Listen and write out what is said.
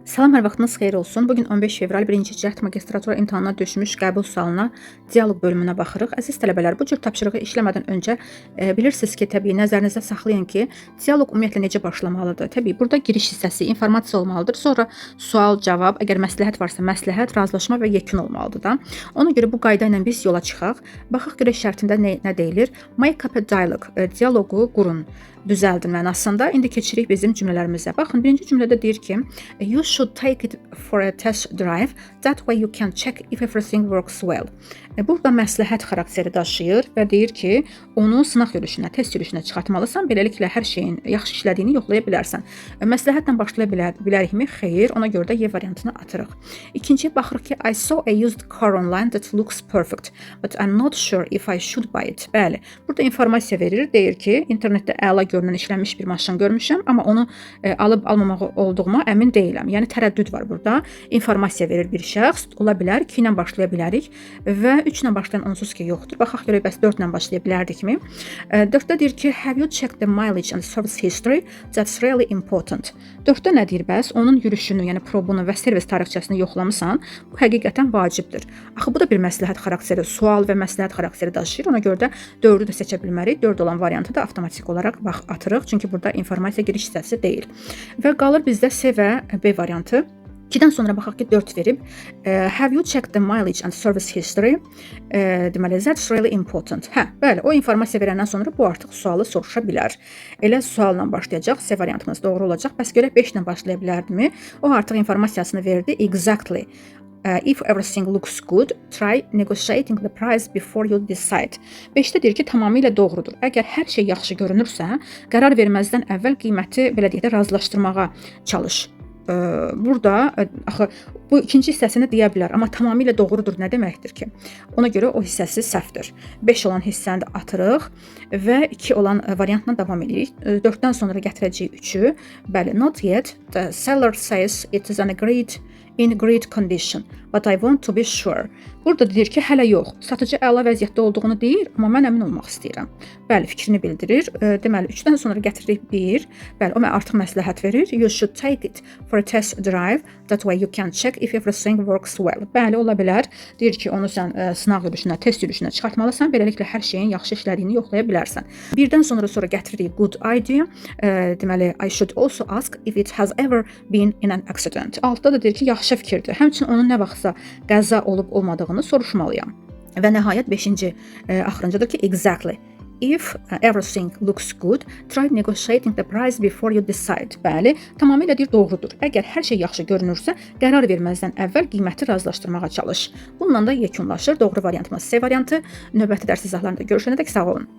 Salam, hər vaxtınız xeyir olsun. Bugün 15 fevral 1-ci cəhd magistratura imtahanına düşmüş qəbul sualına dialoq bölümünə baxırıq. Əziz tələbələr, bu cür tapşırığı işləmədən öncə bilirsiniz ki, təbii nəzərinizdə saxlayın ki, dialoq ümumiyyətlə necə başlamalıdır? Təbii burada giriş hissəsi, informasiya olmalıdır. Sonra sual, cavab, əgər məsləhət varsa məsləhət, razılaşma və yekun olmalıdır da. Ona görə bu qayda ilə biz yola çıxaq. Baxaq görək şərtində nə deyilir? Make up a dialogue, dialoqu qurun, düzəldin mənasında. İndi keçirik bizim cümlələrimizə. Baxın, birinci cümlədə deyir ki, you should take it for a test drive. That way you can check if everything works well. Burada məsləhət xarakteri daşıyır və deyir ki, onu sınaq yürüyüşünə, test yürüyüşünə çıxartmalısan. Beləliklə hər şeyin yaxşı işlədiyini yoxlaya bilərsən. Məsləhətlə başlaya bilərikmi? Xeyr, ona görə də Y variantını atırıq. İkinciyə baxırıq ki, I saw a used car online that looks perfect, but I'm not sure if I should buy it. Bəli, burada informasiya verir, deyir ki, internetdə əla görünən işlənmiş bir maşın görmüşəm, amma onu alıb-almamağı olduğuma əmin deyiləm. Yəni tərəddüd var burada. İnformasiya verir bir şəxs, ola bilər 2 ilə başlaya bilərik və 3 ilə başlayan onsuz ki yoxdur. Baxaq görək bəs 4 ilə başlaya bilərdikmi? 4-də deyir ki, have you checked the mileage and service history? That's really important. 4-də nə deyir bəs? Onun yürüşünü, yəni probunu və servis tarixçəsini yoxlamısan. Bu həqiqətən vacibdir. Axı bu da bir məsləhət xarakteri, sual və məsləhət xarakteri daşıyır. Ona görə də 4-ü də seçə bilmərik. 4 olan variantı da avtomatik olaraq atırıq. Çünki burada informasiya giriş hissəsi deyil. Və qalır bizdə C və B variantı. 2-dən sonra baxaq ki, 4 verib. Have you checked the mileage and service history? Deməli, that's really important. Bəli, o informasiya verəndən sonra bu artıq sualı soruşa bilər. Elə sualla başlayacaq, C variantımız doğru olacaq. Bəs görək 5 ilə başlaya bilərdimi? O artıq informasiyasını verdi. Exactly. If everything looks good, try negotiating the price before you decide. 5-də deyir ki, tamamilə doğrudur. Əgər hər şey yaxşı görünürsə, qərar verməzdən əvvəl qiyməti, belə deyək də, razılaşdırmağa çalış. Burada axı bu ikinci hissəsini deyə bilər, amma tamamilə doğrudur nə deməkdir ki? Ona görə o hissəsi səhvdir. 5 olan hissəni də atırıq və 2 olan variantla davam edirik. 4-dən sonra gətirəcəyik 3-ü. Bəli, not yet. The seller says it is in great condition, but I want to be sure. Burada deyir ki, hələ yox. Satıcı əla vəziyyətdə olduğunu deyir, amma mən əmin olmaq istəyirəm. Bəli, fikrini bildirir. Deməli, 3-dən sonra gətiririk 1. Bəli, o artıq məsləhət verir. You should take it for a test drive. That way you can check if everything works well. Bəli, ola bilər. Deyir ki, onu sən sınaq yürüyüşünə, test yürüyüşünə çıxartmalısan. Beləliklə, hər şeyin yaxşı işlədiyini yoxlaya bilərsən. 1-dən sonra gətiririk good idea. Deməli, I should also ask if it has ever been in an accident. Altda da deyir ki, yaxşı fikirdir. Həmçinin onun nə vaxtsa qəza olub-olmadığını soruşmalıyam. Və nəhayət 5-ci axırıncıdır ki, exactly. If everything looks good, try negotiating the price before you decide. Bəli, tamamilə deyir doğrudur. Əgər hər şey yaxşı görünürsə, qərar verməzdən əvvəl qiyməti razılaşdırmağa çalış. Bununla da yekunlaşır. Doğru variantımız C variantı. Növbəti dərs izahlarında görüşənədək sağ olun.